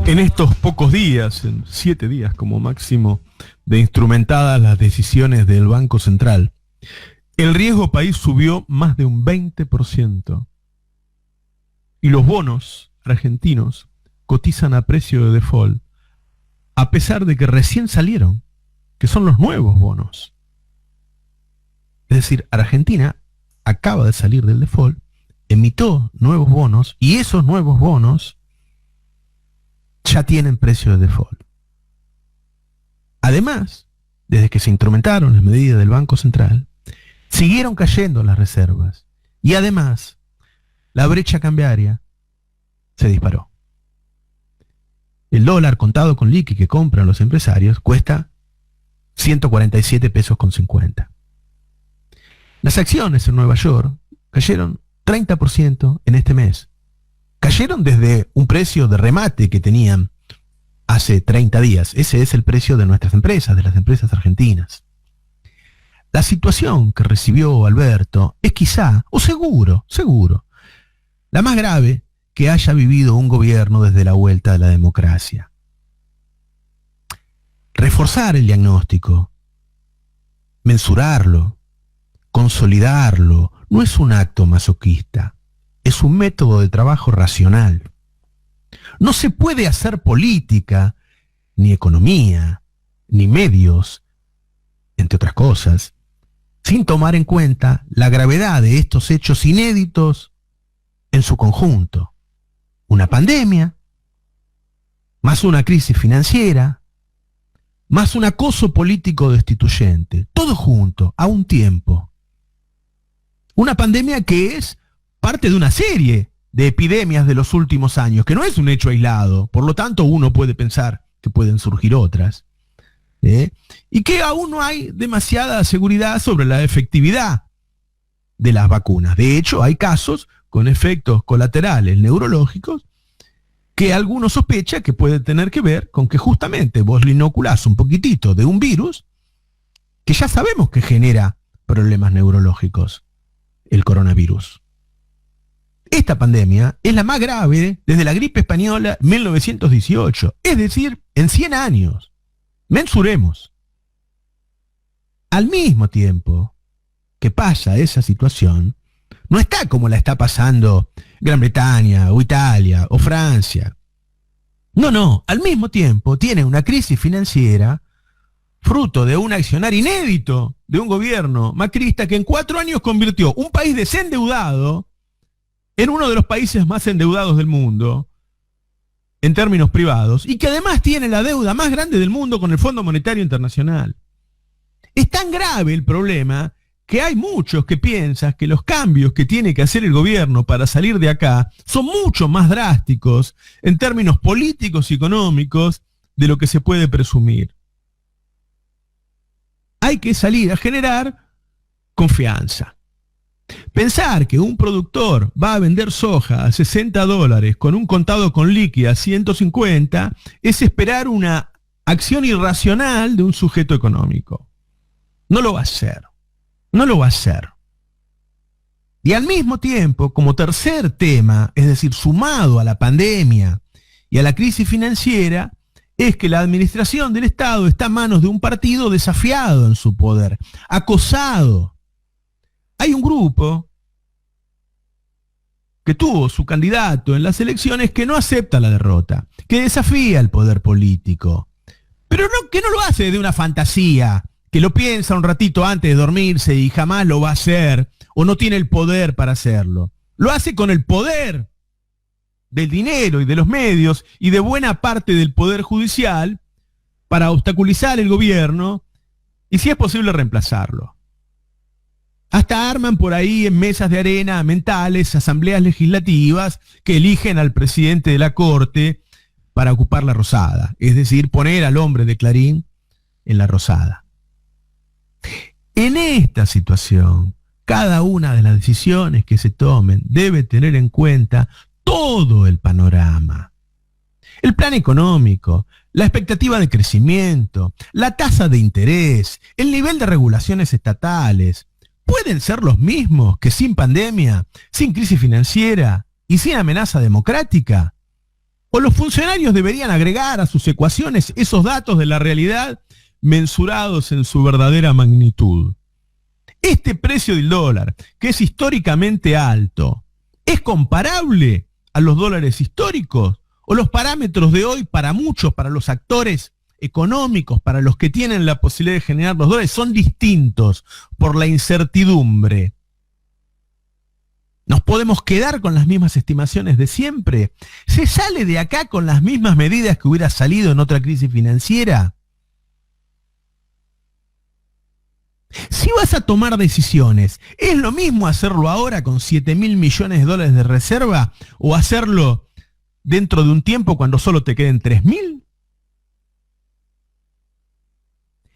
En estos pocos días, en 7 días como máximo, de instrumentadas las decisiones del Banco Central, el riesgo país subió más de un 20%. Y los bonos argentinos cotizan a precio de default, a pesar de que recién salieron, que son los nuevos bonos. Es decir, Argentina acaba de salir del default, emitió nuevos bonos, y esos nuevos bonos ya tienen precio de default. Además, desde que se instrumentaron las medidas del Banco Central, siguieron cayendo las reservas. Y además, la brecha cambiaria se disparó. El dólar contado con liqui que compran los empresarios cuesta 147 pesos con 50. Las acciones en Nueva York cayeron 30% en este mes. Cayeron desde un precio de remate que tenían hace 30 días. Ese es el precio de nuestras empresas, de las empresas argentinas. La situación que recibió Alberto es quizá, o seguro, la más grave que haya vivido un gobierno desde la vuelta de la democracia. Reforzar el diagnóstico, mensurarlo, consolidarlo, no es un acto masoquista. Es un método de trabajo racional. No se puede hacer política, ni economía, ni medios, entre otras cosas, sin tomar en cuenta la gravedad de estos hechos inéditos en su conjunto. Una pandemia, más una crisis financiera, más un acoso político destituyente, todo junto, a un tiempo. Una pandemia que es parte de una serie de epidemias de los últimos años, que no es un hecho aislado, por lo tanto uno puede pensar que pueden surgir otras, y que aún no hay demasiada seguridad sobre la efectividad de las vacunas. De hecho, hay casos con efectos colaterales neurológicos que algunos sospechan que pueden tener que ver con que justamente vos le inoculás un poquitito de un virus que ya sabemos que genera problemas neurológicos, el coronavirus. Esta pandemia es la más grave desde la gripe española 1918, es decir, en 100 años. Mensuremos. Al mismo tiempo que pasa esa situación, no está como la está pasando Gran Bretaña, o Italia, o Francia. No, al mismo tiempo tiene una crisis financiera fruto de un accionar inédito de un gobierno macrista que en 4 años convirtió un país desendeudado en uno de los países más endeudados del mundo, en términos privados, y que además tiene la deuda más grande del mundo con el Fondo Monetario Internacional. Es tan grave el problema que hay muchos que piensan que los cambios que tiene que hacer el gobierno para salir de acá son mucho más drásticos en términos políticos y económicos de lo que se puede presumir. Hay que salir a generar confianza. Pensar que un productor va a vender soja a $60 con un contado con liqui a 150 es esperar una acción irracional de un sujeto económico. No lo va a hacer. No lo va a hacer. Y al mismo tiempo, como tercer tema, es decir, sumado a la pandemia y a la crisis financiera, es que la administración del Estado está a manos de un partido desafiado en su poder, acosado. Hay un grupo que tuvo su candidato en las elecciones que no acepta la derrota, que desafía el poder político, pero no, que no lo hace de una fantasía, que lo piensa un ratito antes de dormirse y jamás lo va a hacer, o no tiene el poder para hacerlo. Lo hace con el poder del dinero y de los medios y de buena parte del poder judicial para obstaculizar el gobierno y, si es posible, reemplazarlo. Hasta arman por ahí en mesas de arena mentales asambleas legislativas que eligen al presidente de la Corte para ocupar la Rosada, es decir, poner al hombre de Clarín en la Rosada. En esta situación, cada una de las decisiones que se tomen debe tener en cuenta todo el panorama. El plan económico, la expectativa de crecimiento, la tasa de interés, el nivel de regulaciones estatales, ¿pueden ser los mismos que sin pandemia, sin crisis financiera y sin amenaza democrática? O los funcionarios deberían agregar a sus ecuaciones esos datos de la realidad mensurados en su verdadera magnitud. Este precio del dólar, que es históricamente alto, ¿es comparable a los dólares históricos? ¿O los parámetros de hoy para muchos, para los actores económicos, para los que tienen la posibilidad de generar los dólares, son distintos por la incertidumbre? ¿Nos podemos quedar con las mismas estimaciones de siempre? ¿Se sale de acá con las mismas medidas que hubiera salido en otra crisis financiera? Si vas a tomar decisiones, ¿es lo mismo hacerlo ahora con 7.000 millones de dólares de reserva o hacerlo dentro de un tiempo cuando solo te queden 3.000?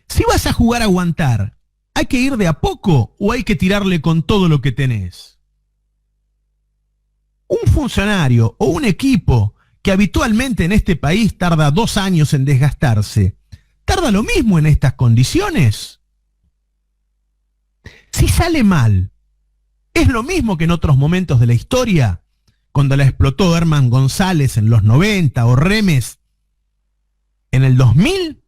Si vas a jugar a aguantar, ¿hay que ir de a poco o hay que tirarle con todo lo que tenés? Un funcionario o un equipo que habitualmente en este país tarda 2 años en desgastarse, ¿tarda lo mismo en estas condiciones? Si sale mal, ¿es lo mismo que en otros momentos de la historia? Cuando la explotó Herman González en los 90 o Remes en el 2000.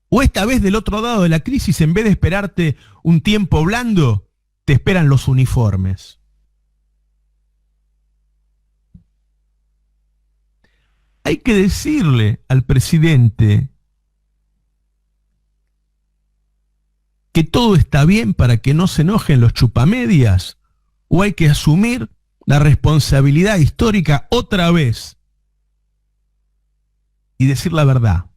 ¿O esta vez del otro lado de la crisis, en vez de esperarte un tiempo blando, te esperan los uniformes? Hay que decirle al presidente que todo está bien para que no se enojen los chupamedias, o hay que asumir la responsabilidad histórica otra vez y decir la verdad.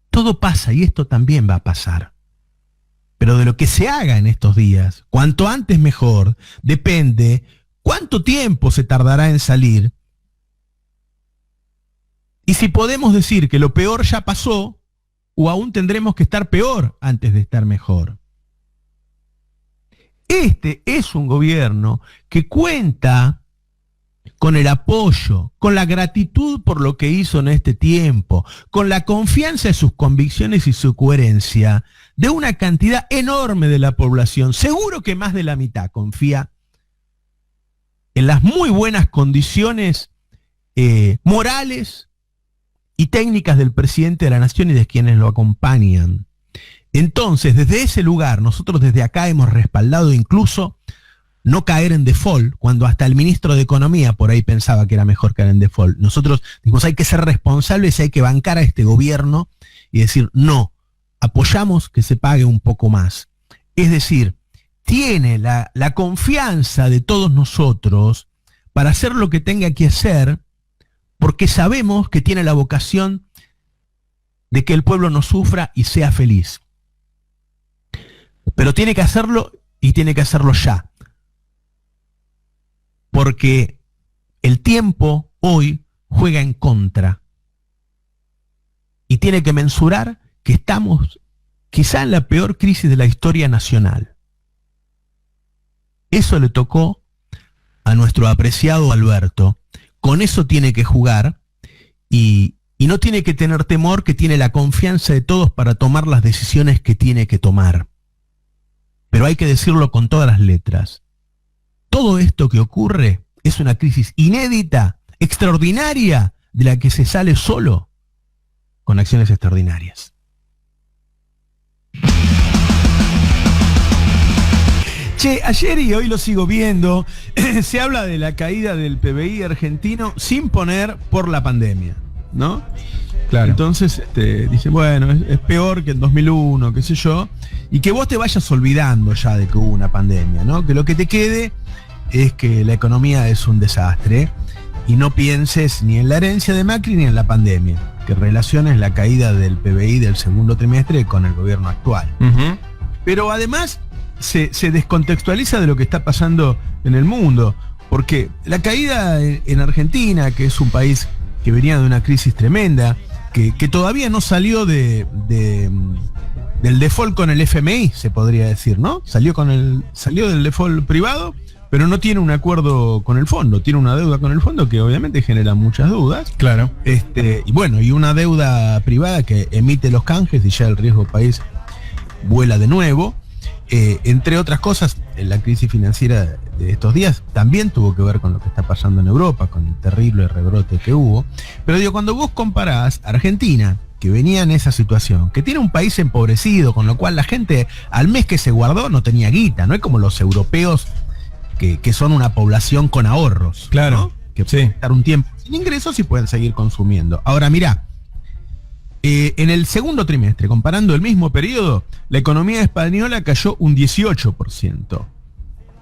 Todo pasa y esto también va a pasar. Pero de lo que se haga en estos días, cuanto antes mejor, depende cuánto tiempo se tardará en salir. Y si podemos decir que lo peor ya pasó, o aún tendremos que estar peor antes de estar mejor. Este es un gobierno que cuenta con el apoyo, con la gratitud por lo que hizo en este tiempo, con la confianza en sus convicciones y su coherencia de una cantidad enorme de la población. Seguro que más de la mitad confía en las muy buenas condiciones morales y técnicas del presidente de la Nación y de quienes lo acompañan. Entonces, desde ese lugar, nosotros desde acá hemos respaldado incluso no caer en default, cuando hasta el ministro de Economía por ahí pensaba que era mejor caer en default. Nosotros dijimos, hay que ser responsables y hay que bancar a este gobierno y decir, no, apoyamos que se pague un poco más. Es decir, tiene la confianza de todos nosotros para hacer lo que tenga que hacer, porque sabemos que tiene la vocación de que el pueblo no sufra y sea feliz. Pero tiene que hacerlo y tiene que hacerlo ya. Porque el tiempo hoy juega en contra. Y tiene que mensurar que estamos quizá en la peor crisis de la historia nacional. Eso le tocó a nuestro apreciado Alberto. Con eso tiene que jugar y no tiene que tener temor, que tiene la confianza de todos para tomar las decisiones que tiene que tomar. Pero hay que decirlo con todas las letras. Todo esto que ocurre es una crisis inédita, extraordinaria, de la que se sale solo con acciones extraordinarias. Che, ayer y hoy lo sigo viendo, se habla de la caída del PBI argentino sin poner por la pandemia, ¿no? Claro. Entonces dicen, bueno, es peor que en 2001, qué sé yo, y que vos te vayas olvidando ya de que hubo una pandemia, ¿no? Que lo que te quede es que la economía es un desastre y no pienses ni en la herencia de Macri ni en la pandemia, que relaciones la caída del PBI del segundo trimestre con el gobierno actual. Uh-huh. Pero además se descontextualiza de lo que está pasando en el mundo, porque la caída en Argentina, que es un país que venía de una crisis tremenda, que todavía no salió del default con el FMI, se podría decir, ¿no? Salió del default privado, pero no tiene un acuerdo con el fondo, tiene una deuda con el fondo que obviamente genera muchas dudas. Claro. Y bueno, y una deuda privada que emite los canjes y ya el riesgo país vuela de nuevo. Entre otras cosas, la crisis financiera de estos días también tuvo que ver con lo que está pasando en Europa, con el terrible rebrote que hubo. Pero digo, cuando vos comparás Argentina, que venía en esa situación, que tiene un país empobrecido, con lo cual la gente al mes que se guardó no tenía guita, no es como los europeos que son una población con ahorros. Claro. ¿No? Que pueden estar un tiempo sin ingresos y pueden seguir consumiendo. Ahora mirá, en el segundo trimestre, comparando el mismo periodo, la economía española cayó un 18%.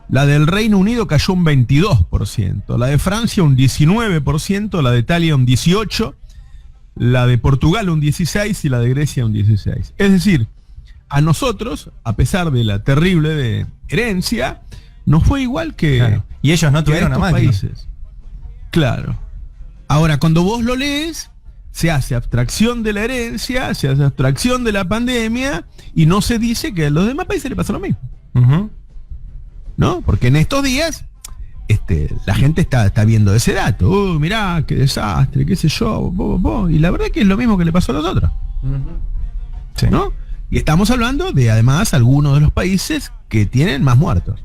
La del Reino Unido cayó un 22%. La de Francia un 19%. La de Italia un 18%. La de Portugal un 16% y la de Grecia un 16%. Es decir, a nosotros, a pesar de la terrible herencia, nos fue igual que... Claro. Y ellos no tuvieron a máquina. Países. Claro. Ahora, cuando vos lo lees, se hace abstracción de la herencia, se hace abstracción de la pandemia y no se dice que a los demás países les pasa lo mismo. Uh-huh. ¿No? Porque en estos días la gente está viendo ese dato. Mirá, qué desastre, qué sé yo. Y la verdad que es lo mismo que le pasó a los otros. Uh-huh. Sí. ¿No? Y estamos hablando de, además, algunos de los países que tienen más muertos.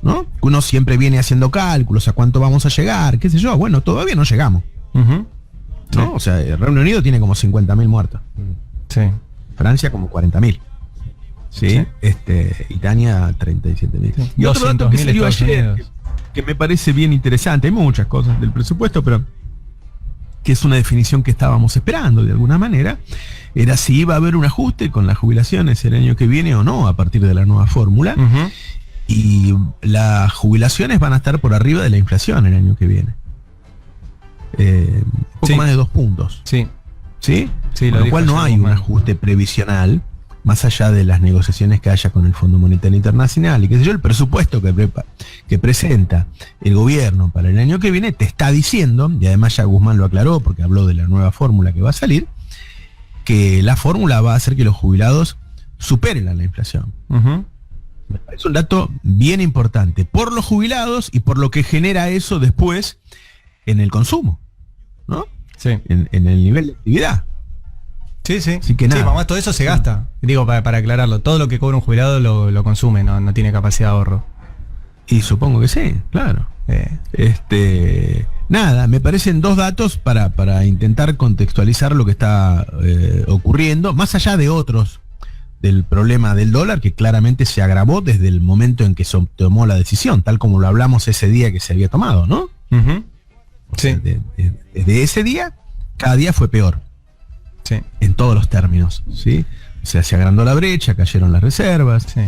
¿No? Uno siempre viene haciendo cálculos a cuánto vamos a llegar, qué sé yo. Bueno, todavía no llegamos. Uh-huh. Sí. ¿No? O sea, el Reino Unido tiene como 50.000 muertos. Sí. Francia como 40.000. ¿Sí? Italia 37.000. Sí. Y otro dato que salió ayer, Unidos. que me parece bien interesante, hay muchas cosas del presupuesto, pero que es una definición que estábamos esperando de alguna manera, era si iba a haber un ajuste con las jubilaciones el año que viene o no, a partir de la nueva fórmula. Uh-huh. Y las jubilaciones van a estar por arriba de la inflación el año que viene. Poco más de 2 puntos. Sí. ¿Sí? Sí, con lo cual no hay un ajuste previsional, más allá de las negociaciones que haya con el Fondo Monetario Internacional y qué sé yo, el presupuesto que presenta el gobierno para el año que viene te está diciendo, y además ya Guzmán lo aclaró porque habló de la nueva fórmula que va a salir, que la fórmula va a hacer que los jubilados superen a la inflación. Uh-huh. Me parece un dato bien importante por los jubilados y por lo que genera eso después en el consumo, ¿no? Sí. En el nivel de actividad. Sí, sí. Así que nada. Sí, mamá, todo eso se gasta. Digo, para aclararlo, todo lo que cobra un jubilado lo consume, no tiene capacidad de ahorro. Y supongo que sí, claro. Nada, me parecen 2 datos para intentar contextualizar lo que está ocurriendo, más allá de otros, del problema del dólar, que claramente se agravó desde el momento en que se tomó la decisión, tal como lo hablamos ese día que se había tomado, ¿no? Uh-huh. Sí. Desde ese día, cada día fue peor. Sí. En todos los términos, ¿sí? O sea, se agrandó la brecha, cayeron las reservas. Sí.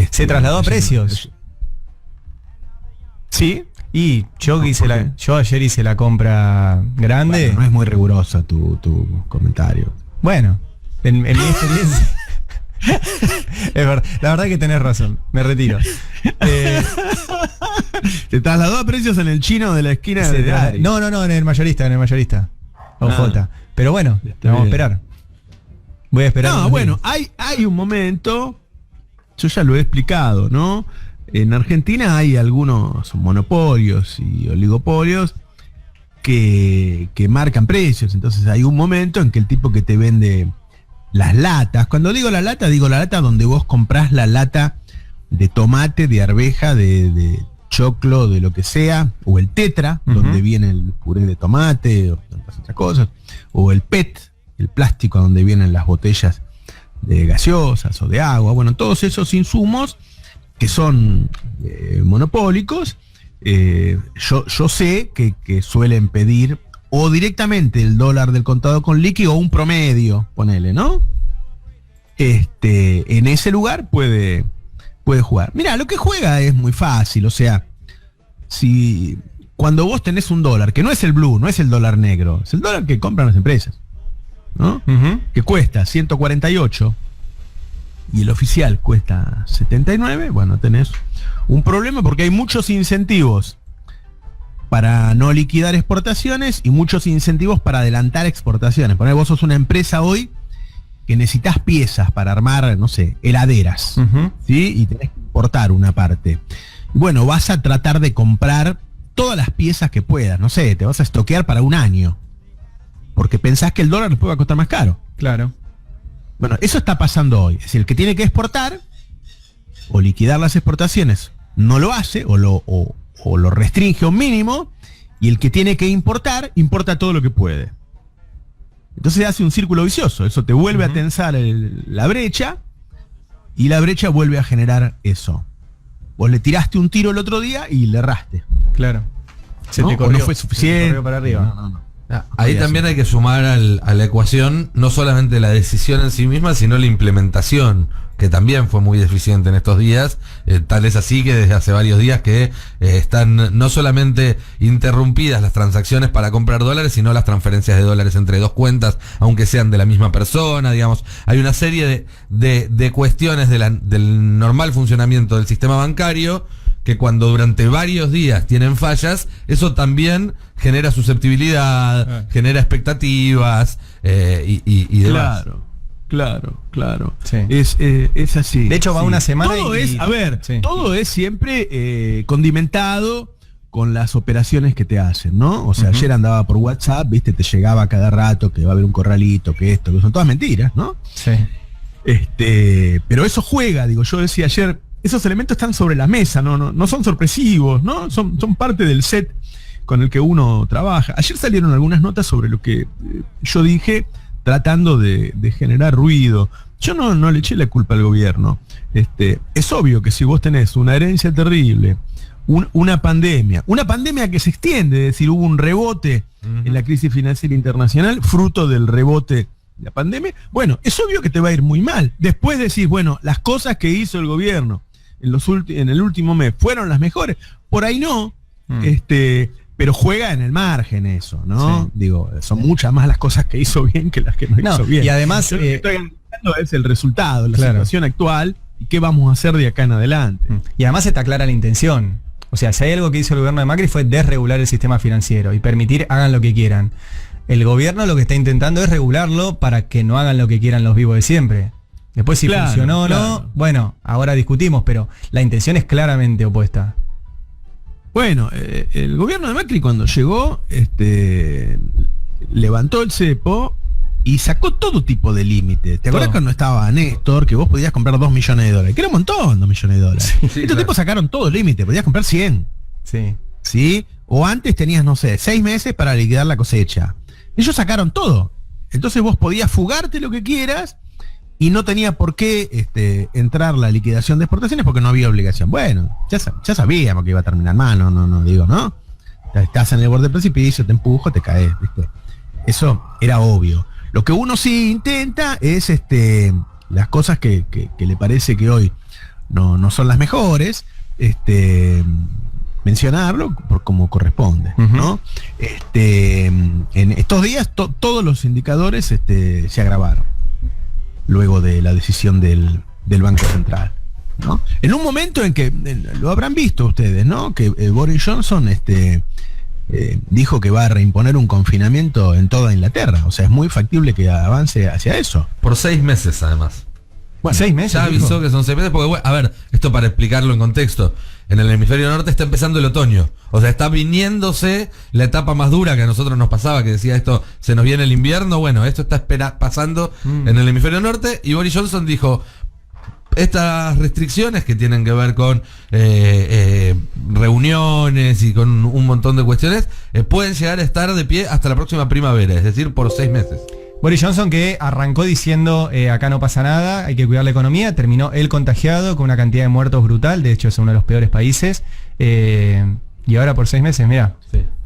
Se trasladó a precios. Sí. Y yo ayer hice la compra grande. Bueno, no es muy rigurosa tu comentario. Bueno, en mi experiencia. Es verdad, la verdad que tenés razón, me retiro. ¿Te trasladó a precios en el chino de la esquina de Ari? No, en el mayorista. OJ. Pero bueno, vamos a esperar. Voy a esperar. No, bueno, hay un momento, yo ya lo he explicado, ¿no? En Argentina hay algunos monopolios y oligopolios que marcan precios. Entonces hay un momento en que el tipo que te vende las latas, cuando digo la lata donde vos comprás la lata de tomate, de arveja, de choclo, de lo que sea, o el tetra, uh-huh, donde viene el puré de tomate o tantas otras cosas, o el PET, el plástico donde vienen las botellas de gaseosas o de agua. Bueno, todos esos insumos que son monopólicos, yo sé que suelen pedir o directamente el dólar del contado con liqui o un promedio, ponele, ¿no? En ese lugar puede jugar. Mirá, lo que juega es muy fácil, o sea, si cuando vos tenés un dólar, que no es el blue, no es el dólar negro, es el dólar que compran las empresas, ¿no? Uh-huh. Que cuesta 148 y el oficial cuesta 79, bueno, tenés un problema porque hay muchos incentivos para no liquidar exportaciones y muchos incentivos para adelantar exportaciones. Por ejemplo, vos sos una empresa hoy que necesitas piezas para armar, no sé, heladeras, uh-huh, ¿sí? Y tenés que importar una parte. Bueno, vas a tratar de comprar todas las piezas que puedas, no sé, te vas a estoquear para un año, porque pensás que el dólar después va a costar más caro. Claro. Bueno, eso está pasando hoy. Es decir, el que tiene que exportar o liquidar las exportaciones no lo hace o lo restringe a un mínimo, y el que tiene que importar, importa todo lo que puede. Entonces hace un círculo vicioso, eso te vuelve a tensar la brecha, y la brecha vuelve a generar eso. Vos le tiraste un tiro el otro día y le erraste. Claro. Se te corrió, no fue suficiente. Se te corrió para arriba. No. Ahí también hay que sumar a la ecuación no solamente la decisión en sí misma, sino la implementación, que también fue muy deficiente en estos días. Tal es así que desde hace varios días que están no solamente interrumpidas las transacciones para comprar dólares, sino las transferencias de dólares entre dos cuentas, aunque sean de la misma persona, digamos. Hay una serie de cuestiones del normal funcionamiento del sistema bancario que cuando durante varios días tienen fallas, eso también genera susceptibilidad, genera expectativas y demás. Claro. Sí. Es así. De hecho, va una semana todo es siempre condimentado con las operaciones que te hacen, ¿no? O sea, ayer andaba por WhatsApp, viste, te llegaba cada rato que va a haber un corralito, que esto, que son todas mentiras, ¿no? Sí. Pero eso juega, digo, yo decía ayer, esos elementos están sobre la mesa, no son sorpresivos, ¿no? Son parte del set con el que uno trabaja. Ayer salieron algunas notas sobre lo que yo dije, tratando de generar ruido. Yo no le eché la culpa al gobierno. Es obvio que si vos tenés una herencia terrible, una pandemia que se extiende, es decir, hubo un rebote en la crisis financiera internacional, fruto del rebote de la pandemia, bueno, es obvio que te va a ir muy mal. Después decís, bueno, las cosas que hizo el gobierno en el último mes fueron las mejores. Por ahí no, pero juega en el margen eso, ¿no? Sí. Digo, son muchas más las cosas que hizo bien que las que no hizo bien. Y además, lo que estoy analizando es el resultado, la claro, situación actual y qué vamos a hacer de acá en adelante. Y además está clara la intención. O sea, si hay algo que hizo el gobierno de Macri fue desregular el sistema financiero y permitir hagan lo que quieran. El gobierno lo que está intentando es regularlo para que no hagan lo que quieran los vivos de siempre. Después si funcionó o no, bueno, ahora discutimos, pero la intención es claramente opuesta. Bueno, el gobierno de Macri cuando llegó, levantó el cepo y sacó todo tipo de límites. ¿Te acuerdas cuando estaba Néstor, que vos podías comprar $2 millones? Que era un montón, $2 millones. Estos tipos sacaron todo el límite, podías comprar 100. Sí. ¿Sí? O antes tenías, no sé, 6 meses para liquidar la cosecha. Ellos sacaron todo. Entonces vos podías fugarte lo que quieras y no tenía por qué entrar la liquidación de exportaciones porque no había obligación. Bueno, ya sabíamos que iba a terminar mal, no digo, ¿no? Estás en el borde del precipicio, te empujo, te caes, ¿viste? Eso era obvio. Lo que uno sí intenta es las cosas que le parece que hoy no son las mejores, mencionarlo como corresponde, ¿no? En estos días todos los indicadores se agravaron luego de la decisión del Banco Central, ¿no? En un momento en que lo habrán visto ustedes, ¿no? Que Boris Johnson dijo que va a reimponer un confinamiento en toda Inglaterra. O sea, es muy factible que avance hacia eso. Por 6 meses, además. Bueno, 6 meses. Ya avisó que son 6 meses, porque, bueno, a ver, esto para explicarlo en contexto. En el hemisferio norte está empezando el otoño. O sea, está viniéndose la etapa más dura que a nosotros nos pasaba, que decía esto, se nos viene el invierno. Bueno, esto está pasando en el hemisferio norte. Y Boris Johnson dijo, estas restricciones que tienen que ver con reuniones y con un montón de cuestiones, pueden llegar a estar de pie hasta la próxima primavera, es decir, por 6 meses. Boris Johnson, que arrancó diciendo acá no pasa nada, hay que cuidar la economía, terminó él contagiado con una cantidad de muertos brutal, de hecho es uno de los peores países, y ahora por 6 meses, mira.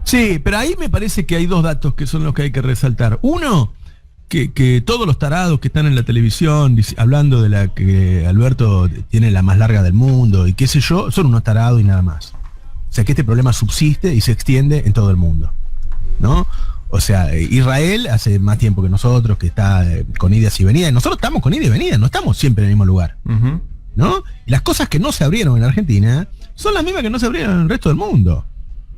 Sí, pero ahí me parece que hay 2 datos que son los que hay que resaltar. Uno, que todos los tarados que están en la televisión hablando de la que Alberto tiene la más larga del mundo y qué sé yo, son unos tarados y nada más. O sea que este problema subsiste y se extiende en todo el mundo, ¿no? O sea, Israel hace más tiempo que nosotros, que está con idas y venidas. Nosotros estamos con idas y venidas, no estamos siempre en el mismo lugar, ¿no? Y las cosas que no se abrieron en Argentina son las mismas que no se abrieron en el resto del mundo.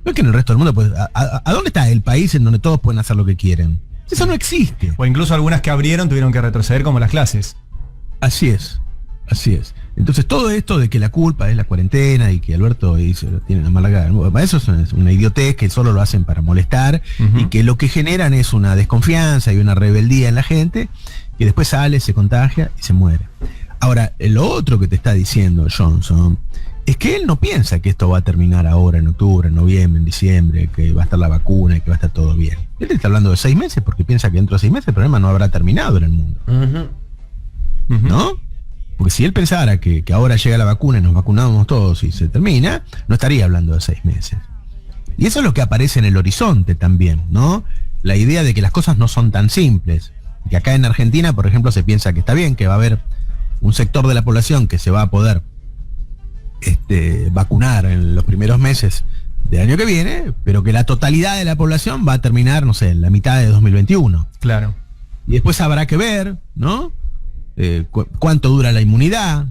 No es que en el resto del mundo, pues, ¿a dónde está el país en donde todos pueden hacer lo que quieren? Eso no existe. O incluso algunas que abrieron tuvieron que retroceder, como las clases. Así es. Entonces todo esto de que la culpa es la cuarentena y que Alberto tiene la mala cara, eso es una idiotez que solo lo hacen para molestar y que lo que generan es una desconfianza y una rebeldía en la gente que después sale, se contagia y se muere. Ahora, lo otro que te está diciendo Johnson es que él no piensa que esto va a terminar ahora, en octubre, en noviembre, en diciembre, que va a estar la vacuna y que va a estar todo bien. Él está hablando de 6 meses porque piensa que dentro de 6 meses el problema no habrá terminado en el mundo. ¿No? Porque si él pensara que ahora llega la vacuna y nos vacunamos todos y se termina, no estaría hablando de 6 meses. Y eso es lo que aparece en el horizonte también, ¿no? La idea de que las cosas no son tan simples. Que acá en Argentina, por ejemplo, se piensa que está bien, que va a haber un sector de la población que se va a poder vacunar en los primeros meses del año que viene, pero que la totalidad de la población va a terminar, no sé, en la mitad de 2021. Claro. Y después habrá que ver, ¿no? Cuánto dura la inmunidad,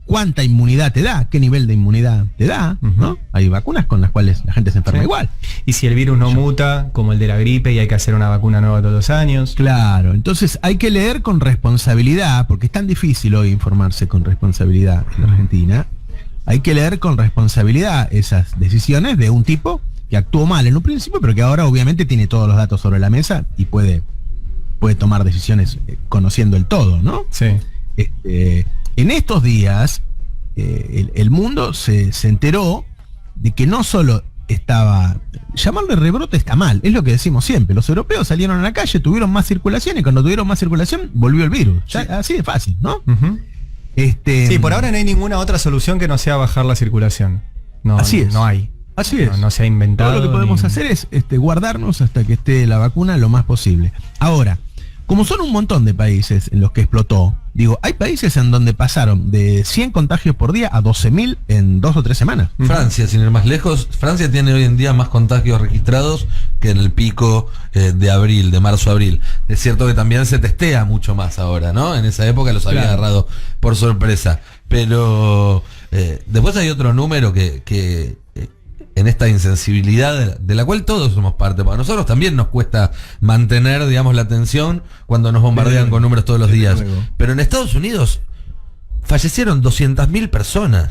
cuánta inmunidad te da, qué nivel de inmunidad te da, ¿no? Hay vacunas con las cuales la gente se enferma igual. Y si el virus no muta, como el de la gripe, y hay que hacer una vacuna nueva todos los años. Claro, entonces hay que leer con responsabilidad, porque es tan difícil hoy informarse con responsabilidad en la Argentina. Hay que leer con responsabilidad esas decisiones de un tipo que actuó mal en un principio, pero que ahora obviamente tiene todos los datos sobre la mesa y puede tomar decisiones conociendo el todo, ¿no? Sí. En estos días, el mundo se enteró de que no solo estaba... Llamarle rebrote está mal, es lo que decimos siempre. Los europeos salieron a la calle, tuvieron más circulación y cuando tuvieron más circulación volvió el virus. Ya, así de fácil, ¿no? Sí, por ahora no hay ninguna otra solución que no sea bajar la circulación. No, así es. No hay. Así es. No se ha inventado. Todo lo que podemos hacer es guardarnos hasta que esté la vacuna lo más posible. Ahora, como son un montón de países en los que explotó, digo, hay países en donde pasaron de 100 contagios por día a 12.000 en 2 o 3 semanas. Francia, sin ir más lejos, Francia tiene hoy en día más contagios registrados que en el pico de marzo-abril. Es cierto que también se testea mucho más ahora, ¿no? En esa época los había agarrado por sorpresa. Pero después hay otro número que en esta insensibilidad de la cual todos somos parte. Para nosotros también nos cuesta mantener, digamos, la atención cuando nos bombardean con números todos los días. Pero en Estados Unidos fallecieron 200.000 personas.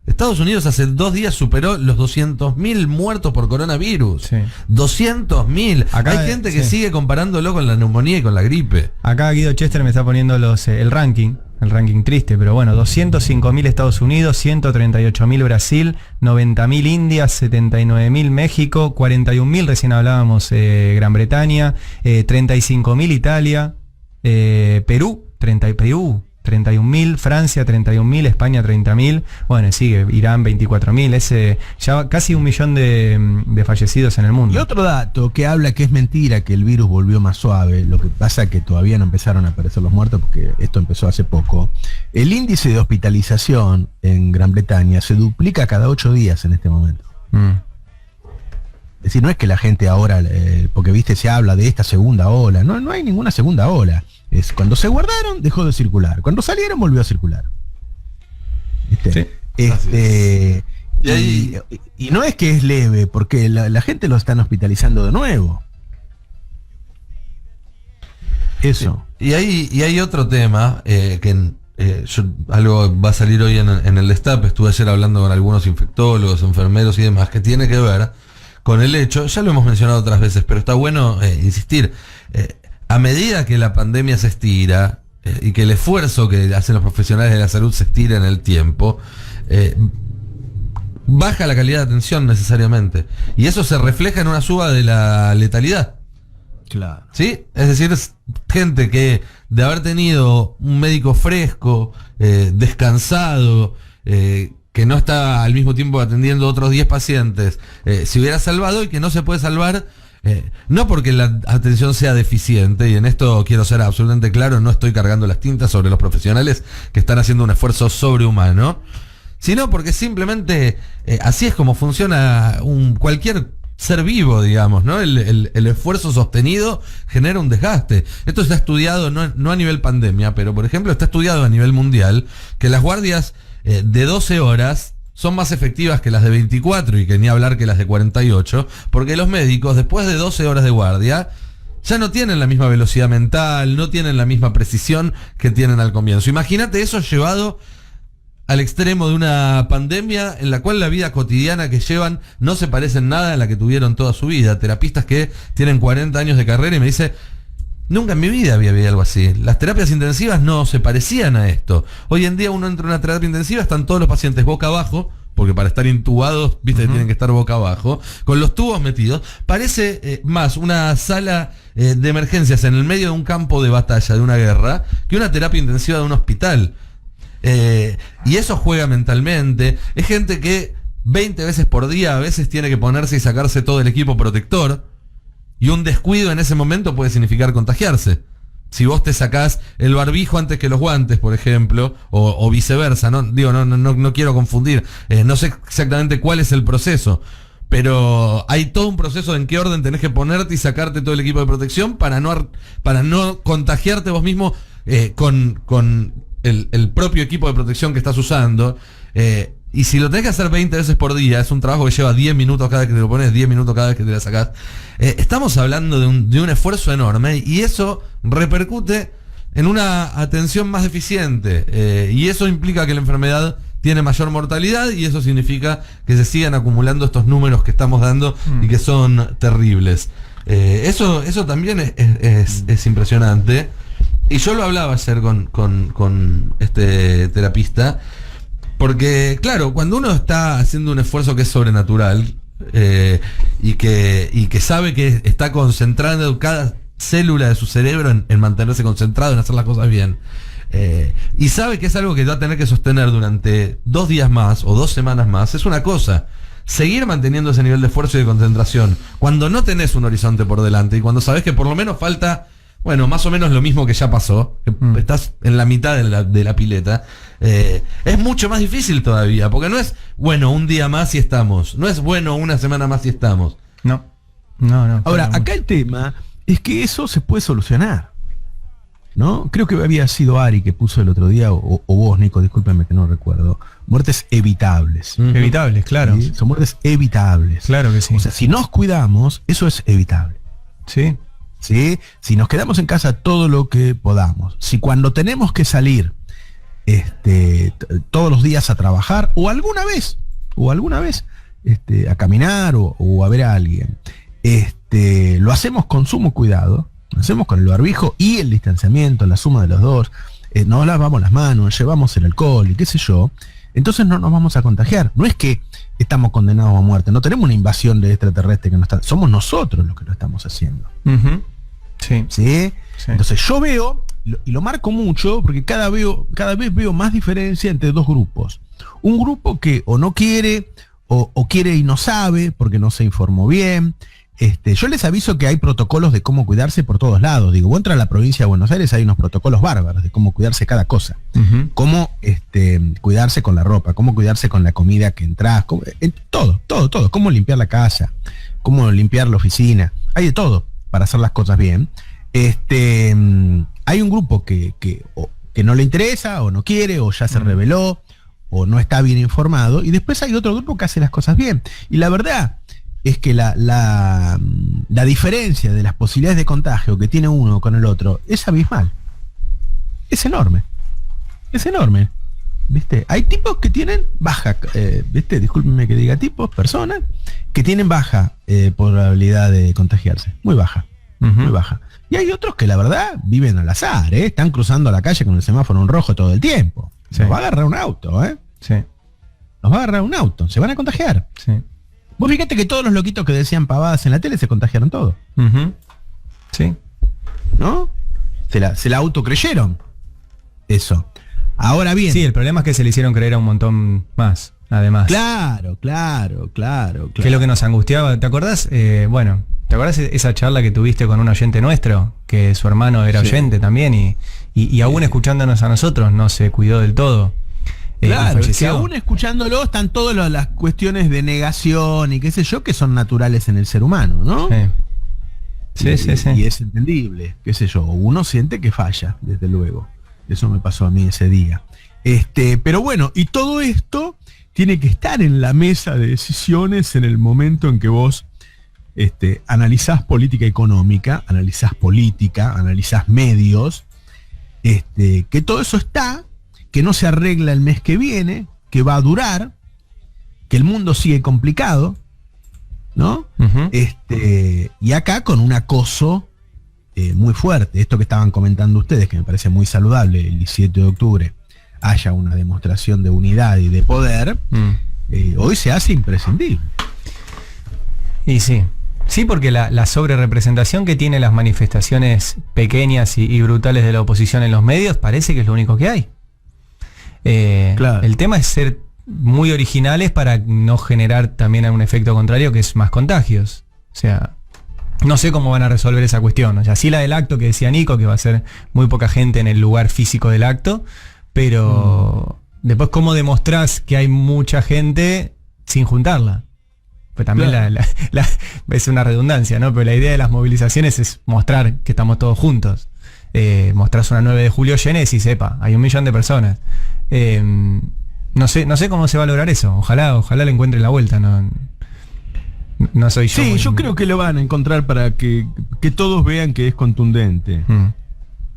Estados Unidos hace 2 días superó los 200.000 muertos por coronavirus. Sí. 200.000. Hay gente que sigue comparándolo con la neumonía y con la gripe. Acá Guido Chester me está poniendo el ranking triste, pero bueno, 205.000 Estados Unidos, 138.000 Brasil, 90.000 India, 79.000 México, 41.000 recién hablábamos Gran Bretaña, 35.000 Italia, Perú, 31.000, Francia 31.000, España 30.000, bueno, sigue Irán 24.000, ya casi 1 millón de fallecidos en el mundo. Y otro dato que habla que es mentira que el virus volvió más suave, lo que pasa que todavía no empezaron a aparecer los muertos porque esto empezó hace poco. El índice de hospitalización en Gran Bretaña se duplica cada 8 días en este momento. Es decir, no es que la gente ahora, porque viste, se habla de esta segunda ola, no hay ninguna segunda ola. Es cuando se guardaron, dejó de circular. Cuando salieron, volvió a circular. Sí. Y no es que es leve, porque la gente lo están hospitalizando de nuevo. Eso. Sí. Y hay otro tema algo va a salir hoy en el Destape. Estuve ayer hablando con algunos infectólogos, enfermeros y demás, que tiene que ver con el hecho, ya lo hemos mencionado otras veces, pero está bueno insistir. A medida que la pandemia se estira y que el esfuerzo que hacen los profesionales de la salud se estira en el tiempo, baja la calidad de atención necesariamente. Y eso se refleja en una suba de la letalidad. Claro. ¿Sí? Es decir, es gente que de haber tenido un médico fresco, descansado, que no está al mismo tiempo atendiendo otros 10 pacientes, se hubiera salvado y que no se puede salvar. No porque la atención sea deficiente, y en esto quiero ser absolutamente claro, no estoy cargando las tintas sobre los profesionales que están haciendo un esfuerzo sobrehumano, sino porque simplemente así es como funciona cualquier ser vivo, digamos, ¿no? El esfuerzo sostenido genera un desgaste. Esto está estudiado no a nivel pandemia, pero por ejemplo está estudiado a nivel mundial que las guardias de 12 horas son más efectivas que las de 24 y que ni hablar que las de 48, porque los médicos después de 12 horas de guardia ya no tienen la misma velocidad mental, no tienen la misma precisión que tienen al comienzo. Imagínate eso llevado al extremo de una pandemia en la cual la vida cotidiana que llevan no se parece en nada a la que tuvieron toda su vida. Terapistas que tienen 40 años de carrera y me dice, Nunca en mi vida había algo así. Las terapias intensivas no se parecían a esto. Hoy en día uno entra en una terapia intensiva, están todos los pacientes boca abajo, porque para estar intubados, viste, tienen que estar boca abajo, con los tubos metidos. Parece más una sala de emergencias en el medio de un campo de batalla, de una guerra, que una terapia intensiva de un hospital. Y eso juega mentalmente. Es gente que 20 veces por día a veces tiene que ponerse y sacarse todo el equipo protector. Y un descuido en ese momento puede significar contagiarse. Si vos te sacás el barbijo antes que los guantes, por ejemplo, o viceversa, ¿no? Digo, no quiero confundir. No sé exactamente cuál es el proceso. Pero hay todo un proceso en qué orden tenés que ponerte y sacarte todo el equipo de protección para no contagiarte vos mismo con el propio equipo de protección que estás usando. Y si lo tenés que hacer 20 veces por día, es un trabajo que lleva 10 minutos cada vez que te lo pones, 10 minutos cada vez que te la sacás. Estamos hablando de un esfuerzo enorme y eso repercute en una atención más eficiente. Y eso implica que la enfermedad tiene mayor mortalidad y eso significa que se sigan acumulando estos números que estamos dando y que son terribles. Eso también es impresionante. Y yo lo hablaba ayer con este terapista. Porque, claro, cuando uno está haciendo un esfuerzo que es sobrenatural y que sabe que está concentrando cada célula de su cerebro en mantenerse concentrado, en hacer las cosas bien, y sabe que es algo que va a tener que sostener durante 2 días más o 2 semanas más, es una cosa. Seguir manteniendo ese nivel de esfuerzo y de concentración cuando no tenés un horizonte por delante y cuando sabés que por lo menos falta... Bueno, más o menos lo mismo que ya pasó, que estás en la mitad de la pileta, es mucho más difícil todavía, porque no es, bueno, un día más y estamos, no es, bueno, una semana más y estamos. No. Ahora, acá el tema es que eso se puede solucionar, ¿no? Creo que había sido Ari que puso el otro día, o vos, Nico, discúlpeme que no recuerdo, muertes evitables. Evitables, claro. ¿Sí? Son muertes evitables. Claro que sí. O sea, si nos cuidamos, eso es evitable. Sí. ¿Sí? Si nos quedamos en casa todo lo que podamos, si cuando tenemos que salir todos los días a trabajar, o alguna vez a caminar o a ver a alguien, lo hacemos con sumo cuidado, lo hacemos con el barbijo y el distanciamiento, la suma de los dos, nos lavamos las manos, llevamos el alcohol y qué sé yo, entonces no nos vamos a contagiar. No es que estamos condenados a muerte, no tenemos una invasión de extraterrestre que nos está, somos nosotros los que lo estamos haciendo. Sí. ¿Sí? Entonces yo veo, y lo marco mucho, porque cada vez veo más diferencia entre dos grupos. Un grupo que o no quiere, o quiere y no sabe, porque no se informó bien. Yo les aviso que hay protocolos de cómo cuidarse por todos lados. Digo, vos entras a la provincia de Buenos Aires, hay unos protocolos bárbaros de cómo cuidarse cada cosa. Cómo cuidarse con la ropa, cómo cuidarse con la comida que entras, todo. Cómo limpiar la casa, cómo limpiar la oficina. Hay de todo para hacer las cosas bien. Hay un grupo que no le interesa, o no quiere, o ya se rebeló, o no está bien informado, y después hay otro grupo que hace las cosas bien. Y la verdad es que la diferencia de las posibilidades de contagio que tiene uno con el otro es abismal. Es enorme. ¿Viste? Hay tipos que tienen baja, ¿viste? Discúlpenme que diga tipos, personas que tienen baja probabilidad de contagiarse, muy baja. Y hay otros que la verdad viven al azar, están cruzando la calle con el semáforo en rojo todo el tiempo. Sí. Nos va a agarrar un auto, Sí. Nos va a agarrar un auto, se van a contagiar. Sí. Vos fíjate que todos los loquitos que decían pavadas en la tele se contagiaron todos. Sí. ¿No? Se la autocreyeron. Eso. Ahora bien. Sí, el problema es que se le hicieron creer a un montón más, además. Claro. Que es lo que nos angustiaba. ¿Te acordás? ¿Te acordás esa charla que tuviste con un oyente nuestro? Que su hermano era oyente también y aún escuchándonos a nosotros no se cuidó del todo. Claro, es que aún escuchándolo están todas las cuestiones de negación y qué sé yo que son naturales en el ser humano, ¿no? Sí. Y es entendible, qué sé yo. Uno siente que falla, desde luego. Eso me pasó a mí ese día. Pero bueno, y todo esto tiene que estar en la mesa de decisiones en el momento en que vos analizás política económica, analizás política, analizás medios, que todo eso está, que no se arregla el mes que viene, que va a durar, que el mundo sigue complicado, ¿no? Y acá con un acoso muy fuerte. Esto que estaban comentando ustedes, que me parece muy saludable, el 17 de octubre haya una demostración de unidad y de poder, hoy se hace imprescindible. Y sí. Sí, porque la sobrerepresentación que tienen las manifestaciones pequeñas y brutales de la oposición en los medios parece que es lo único que hay. Claro. El tema es ser muy originales para no generar también un efecto contrario, que es más contagios. O sea, no sé cómo van a resolver esa cuestión. O sea, sí la del acto que decía Nico, que va a ser muy poca gente en el lugar físico del acto, pero después cómo demostrás que hay mucha gente sin juntarla. Pues también claro. Es una redundancia, ¿no? Pero la idea de las movilizaciones es mostrar que estamos todos juntos. Mostrás una 9 de julio llena y decís, sepa, hay 1 millón de personas. No sé cómo se va a lograr eso. Ojalá le encuentre la vuelta. No soy yo. Sí, yo creo que lo van a encontrar para que todos vean que es contundente.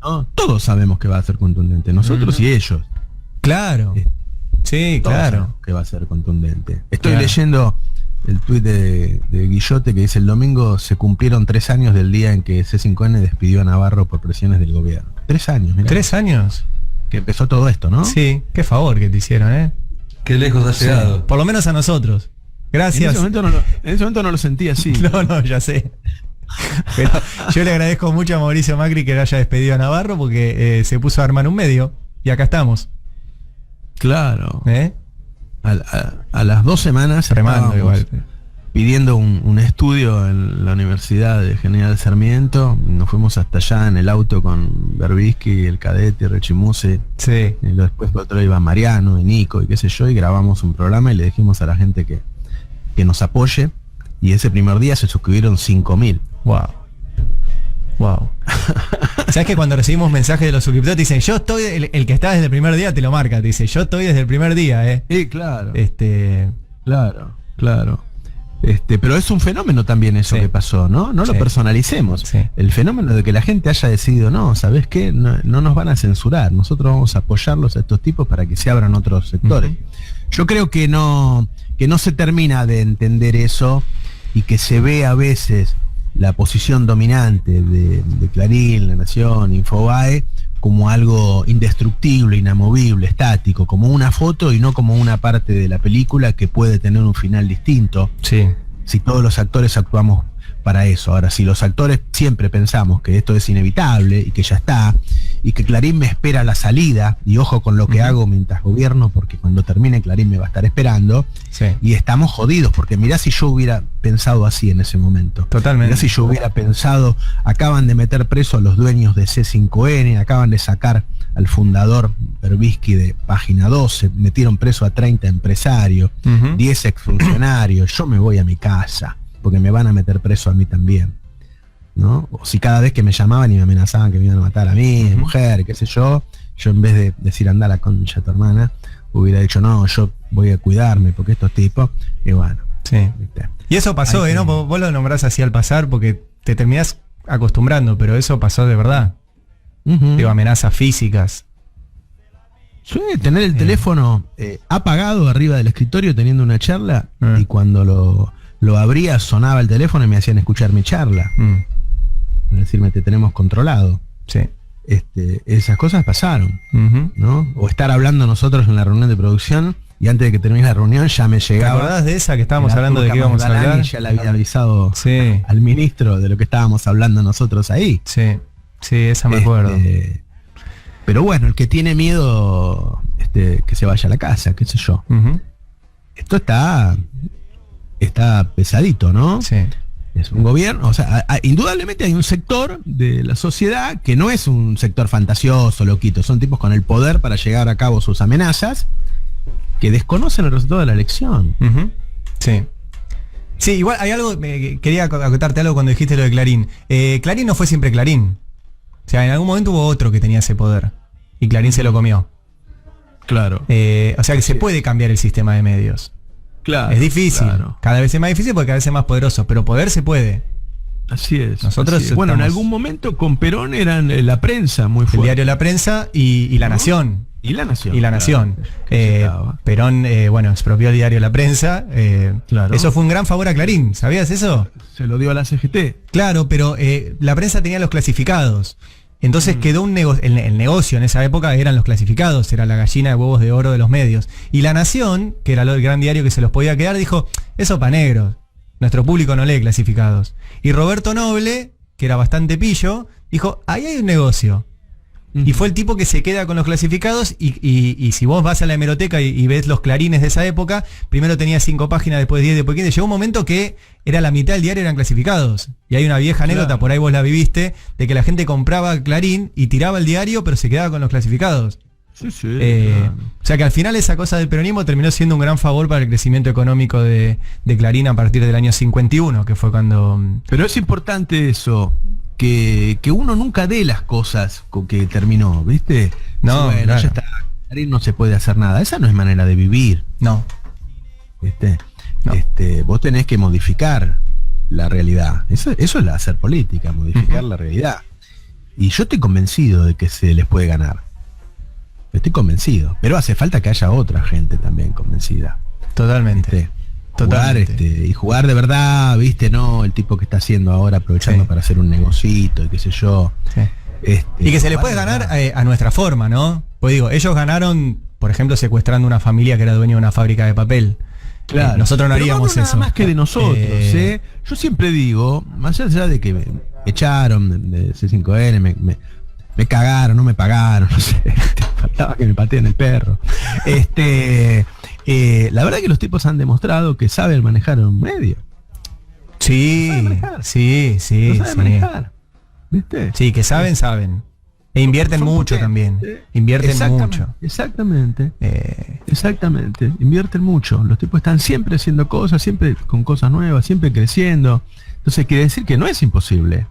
¿No? Todos sabemos que va a ser contundente, nosotros y ellos. Claro. Sí, todos claro. Que va a ser contundente. Estoy leyendo el tuit de Guillote que dice: el domingo se cumplieron 3 años del día en que C5N despidió a Navarro por presiones del gobierno. 3 años, mirá. 3 años. Que empezó todo esto, ¿no? Sí, qué favor que te hicieron, ¿eh? Qué lejos ha llegado. Sí, por lo menos a nosotros. Gracias. En ese momento no lo sentí así. No, ya sé. Pero yo le agradezco mucho a Mauricio Macri que le haya despedido a Navarro porque se puso a armar un medio y acá estamos. Claro. A las 2 semanas remando igual. Pidiendo un estudio en la Universidad de General Sarmiento. Nos fuimos hasta allá en el auto con Berbisky, el Cadete, Rechimuse. Sí. Y después por otro iba Mariano y Nico y qué sé yo, y grabamos un programa y le dijimos a la gente que nos apoye. Y ese primer día se suscribieron 5.000. Wow. ¿Sabes que cuando recibimos mensajes de los suscriptores te dicen, yo estoy, el que está desde el primer día te lo marca, te dice, yo estoy desde el primer día, Sí, claro. Claro. Pero es un fenómeno también eso que pasó, ¿no? No lo personalicemos. Sí. El fenómeno de que la gente haya decidido, no, ¿sabes qué? No nos van a censurar, nosotros vamos a apoyarlos a estos tipos para que se abran otros sectores. Yo creo que no se termina de entender eso y que se ve a veces la posición dominante de Clarín, La Nación, Infobae, como algo indestructible, inamovible, estático, como una foto y no como una parte de la película que puede tener un final distinto. Sí. Si todos los actores actuamos para eso. Ahora, si los actores siempre pensamos que esto es inevitable y que ya está, y que Clarín me espera la salida, y ojo con lo que hago mientras gobierno, porque cuando termine Clarín me va a estar esperando, y estamos jodidos, porque mirá si yo hubiera pensado así en ese momento. Totalmente. Mirá si yo hubiera pensado, acaban de meter preso a los dueños de C5N, acaban de sacar al fundador Berbisky de Página 12, metieron preso a 30 empresarios, 10 exfuncionarios, yo me voy a mi casa, porque me van a meter preso a mí también, ¿no? O si cada vez que me llamaban y me amenazaban que me iban a matar a mí, mujer, qué sé yo en vez de decir anda la concha tu hermana, hubiera dicho no, yo voy a cuidarme porque estos tipos, y bueno. Sí. ¿Viste? Y eso pasó, ¿no? Vos lo nombrás así al pasar porque te terminás acostumbrando, pero eso pasó de verdad. Digo, amenazas físicas. Sí, tener el teléfono apagado arriba del escritorio teniendo una charla y cuando lo abría, sonaba el teléfono y me hacían escuchar mi charla. Es decirme, te tenemos controlado. Sí. Esas cosas pasaron, ¿no? O estar hablando nosotros en la reunión de producción y antes de que termine la reunión ya me llegaba. ¿Te acordás de esa que estábamos hablando de que íbamos a hablar? Ya le había avisado al ministro de lo que estábamos hablando nosotros ahí. Sí, esa me acuerdo. Pero bueno, el que tiene miedo que se vaya a la casa, qué sé yo. Esto está pesadito, ¿no? Sí. Es un gobierno, o sea, indudablemente hay un sector de la sociedad que no es un sector fantasioso, loquito, son tipos con el poder para llevar a cabo sus amenazas que desconocen el resultado de la elección. Sí. Sí, igual hay algo, quería acotarte algo cuando dijiste lo de Clarín. Clarín no fue siempre Clarín. O sea, en algún momento hubo otro que tenía ese poder y Clarín se lo comió. Claro. O sea que se puede cambiar el sistema de medios. Claro, es difícil, cada vez es más difícil porque cada vez es más poderoso, pero poder se puede. Así es. Nosotros bueno, en algún momento con Perón eran la prensa muy fuerte. El diario La Prensa y La Nación. Y La Nación. Y La Nación. Claro, que citaba. Perón, bueno, expropió el diario La Prensa. Claro. Eso fue un gran favor a Clarín, ¿sabías eso? Se lo dio a la CGT. Claro, pero La Prensa tenía los clasificados. Entonces quedó un negocio, el negocio en esa época eran los clasificados, era la gallina de huevos de oro de los medios. Y La Nación, que era el gran diario que se los podía quedar, dijo, eso pa' negros, nuestro público no lee clasificados. Y Roberto Noble, que era bastante pillo, dijo, ahí hay un negocio. Y fue el tipo que se queda con los clasificados y si vos vas a la hemeroteca y ves los clarines de esa época, primero tenía 5 páginas, después 10, después 15. Llegó un momento que era la mitad del diario eran clasificados. Y hay una vieja anécdota, Claro. por ahí vos la viviste, de que la gente compraba Clarín y tiraba el diario, pero se quedaba con los clasificados. Sí, sí. O sea que al final esa cosa del peronismo terminó siendo un gran favor para el crecimiento económico de Clarín a partir del año 51, que fue cuando... Pero es importante eso, que uno nunca dé las cosas con que terminó, ¿viste? No, Bueno, claro. ya está, Clarín no se puede hacer nada. Esa no es manera de vivir, No. ¿viste? No. Vos tenés que modificar la realidad. Eso es hacer política, modificar la realidad. Y yo estoy convencido de que se les puede ganar. Estoy convencido. Pero hace falta que haya otra gente también convencida. Totalmente. ¿Viste? Totalmente. Y jugar de verdad, ¿viste? No el tipo que está haciendo ahora, aprovechando Sí. para hacer un negocito y qué sé yo. Sí. Y que se les puede jugar de ganar verdad. a nuestra forma, ¿no? Pues digo, ellos ganaron, por ejemplo, secuestrando una familia que era dueña de una fábrica de papel. Claro. Nosotros no Pero haríamos nada eso. más que de nosotros, ¿eh? Yo siempre digo, más allá de que me echaron de C5N, me cagaron, no me pagaron, no sé, faltaba que me pateen el perro. La verdad que los tipos han demostrado que saben manejar un medio. Sí, Lo saben manejar. sí, Lo sí. saben Sí. manejar. ¿Viste? Sí, que saben. E invierten Son mucho potentes. también. Invierten Exactamente, mucho. Exactamente. Eh, Exactamente, invierten mucho. Los tipos están siempre haciendo cosas, siempre con cosas nuevas, siempre creciendo. Entonces quiere decir que no es imposible.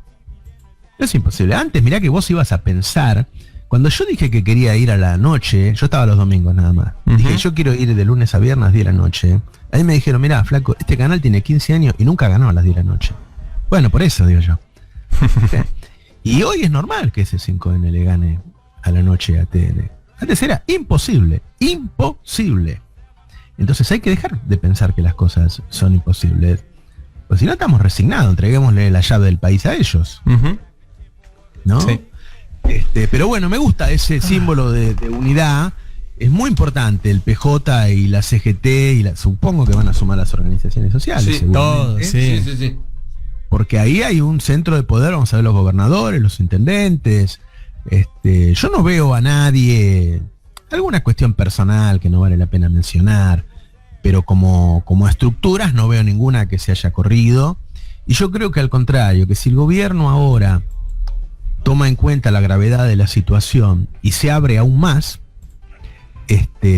No es imposible. Antes, mirá que vos ibas a pensar, cuando yo dije que quería ir a la noche, yo estaba los domingos nada más. Ujú. Dije, yo quiero ir de lunes a viernes a 10 de la noche. Ahí me dijeron, mirá, flaco, este canal tiene 15 años y nunca ganó a las 10 de la noche. Bueno, por eso digo yo. ¿Viste? Y hoy es normal que ese 5N le gane a la noche a TN. Antes era imposible, imposible. Entonces hay que dejar de pensar que las cosas son imposibles. Pues si no estamos resignados, entreguémosle la llave del país a ellos, ujú. ¿no? Sí. Pero bueno, me gusta ese símbolo de unidad. Es muy importante el PJ y la CGT y supongo que van a sumar las organizaciones sociales. Sí, seguramente. todos, sí. Sí. Porque ahí hay un centro de poder, vamos a ver los gobernadores, los intendentes. Yo no veo a nadie, alguna cuestión personal que no vale la pena mencionar, pero como estructuras no veo ninguna que se haya corrido. Y yo creo que al contrario, que si el gobierno ahora toma en cuenta la gravedad de la situación y se abre aún más,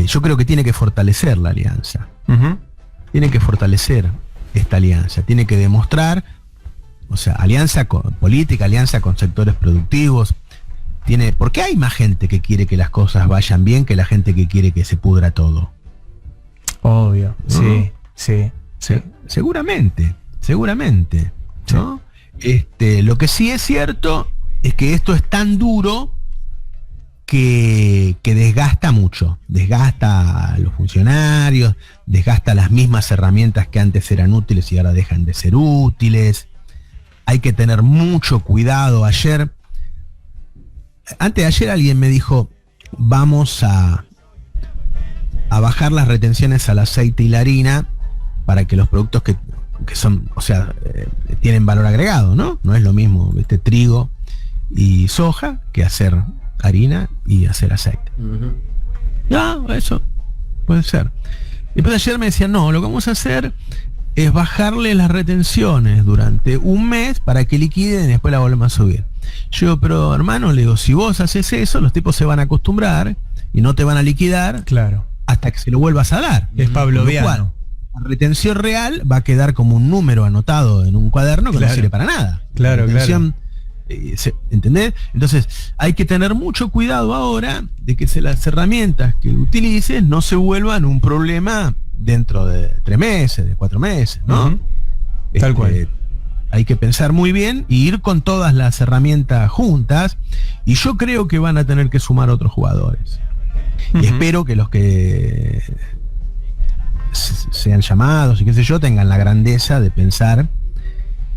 yo creo que tiene que fortalecer la alianza. Ujú. Tiene que fortalecer esta alianza, tiene que demostrar, o sea, alianza con política, alianza con sectores productivos, porque hay más gente que quiere que las cosas vayan bien que la gente que quiere que se pudra todo. Obvio. ¿No? Sí. Seguramente, ¿no? Lo que sí es cierto es que esto es tan duro que desgasta mucho, desgasta a los funcionarios, desgasta las mismas herramientas que antes eran útiles y ahora dejan de ser útiles. Hay que tener mucho cuidado. Antes de ayer alguien me dijo, vamos a bajar las retenciones al aceite y la harina para que los productos que son, o sea, tienen valor agregado, ¿no? No es lo mismo, trigo y soja que hacer harina y hacer aceite. No, eso puede ser. Después ayer me decían, no, lo que vamos a hacer es bajarle las retenciones durante un mes para que liquiden y después la volvemos a subir. Yo, pero hermano, le digo, si vos haces eso, los tipos se van a acostumbrar y no te van a liquidar Claro. hasta que se lo vuelvas a dar. Es Con lo pavloviano. cual, la retención real va a quedar como un número anotado en un cuaderno que Claro. no sirve para nada. Claro, La retención, ¿entendés? Entonces, hay que tener mucho cuidado ahora de que las herramientas que utilices no se vuelvan un problema dentro de 3 meses, de 4 meses, ¿no? Ujú. Tal cual. Hay que pensar muy bien y ir con todas las herramientas juntas, y yo creo que van a tener que sumar otros jugadores. Y espero que los que sean llamados y qué sé yo tengan la grandeza de pensar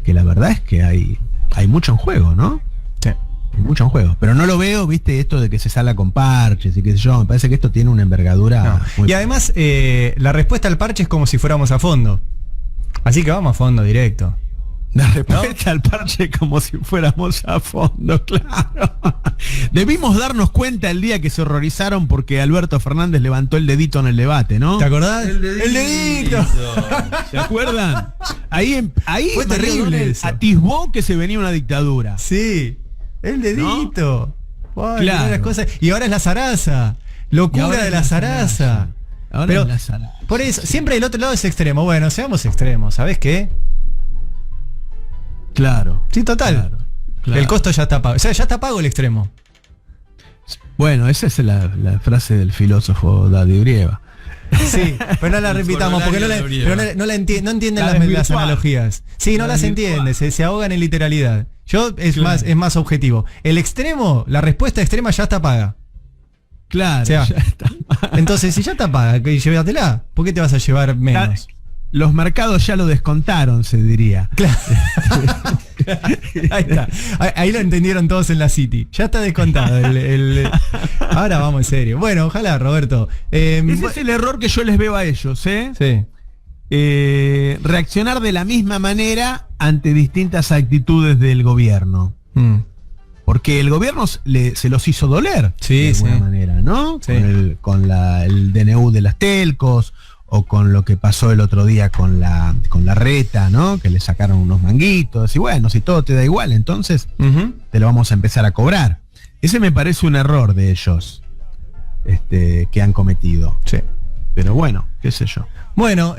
que la verdad es que hay mucho en juego, ¿no? Sí. Hay mucho en juego. Pero no lo veo, viste, esto de que se salga con parches y qué sé yo. Me parece que esto tiene una envergadura. No. muy- Y además, la respuesta al parche es como si fuéramos a fondo. Así que vamos a fondo directo. La respuesta al parche como si fuéramos a fondo, claro. Debimos darnos cuenta el día que se horrorizaron porque Alberto Fernández levantó el dedito en el debate, ¿no? ¿Te acordás? El dedito. ¿Se acuerdan? Ahí Fue María terrible O'Donnell eso. atisbó que se venía una dictadura. Sí, el dedito. Ay, Claro. mirá las cosas. Y ahora es la zaraza. Y Locura ahora de es la la zaraza. zaraza. Ahora Pero es la zaraza. por eso, siempre el otro lado es extremo. Bueno, seamos extremos. ¿Sabes qué? Claro. Sí, total. Claro. El costo ya está pago. O sea, ya está pago el extremo. Bueno, esa es la frase del filósofo Daddy Brieva. Sí, pero no la repitamos porque no entienden La las desvirtuá. analogías. Sí, no La las desvirtuá. entiende, se ahogan en literalidad. Yo Claro. es más objetivo. El extremo, la respuesta extrema ya está paga. Claro. O sea, ya está. Entonces, si ya está paga, que llévatela. ¿Por qué te vas a llevar menos? Los mercados ya lo descontaron, se diría. Claro. Ahí está. Ahí lo entendieron todos en la City. Ya está descontado. Ahora vamos en serio. Bueno, ojalá, Roberto. Ese es el error que yo les veo a ellos, ¿eh? Sí. Reaccionar de la misma manera ante distintas actitudes del gobierno. Mm. Porque el gobierno se los hizo doler Sí, de alguna sí. manera, ¿no? Sí. Con el DNU de las telcos, o con lo que pasó el otro día con la reta, ¿no? Que le sacaron unos manguitos. Y bueno, si todo te da igual, entonces Ujú. te lo vamos a empezar a cobrar. Ese me parece un error de ellos que han cometido. Sí. Pero bueno, qué sé yo. Bueno,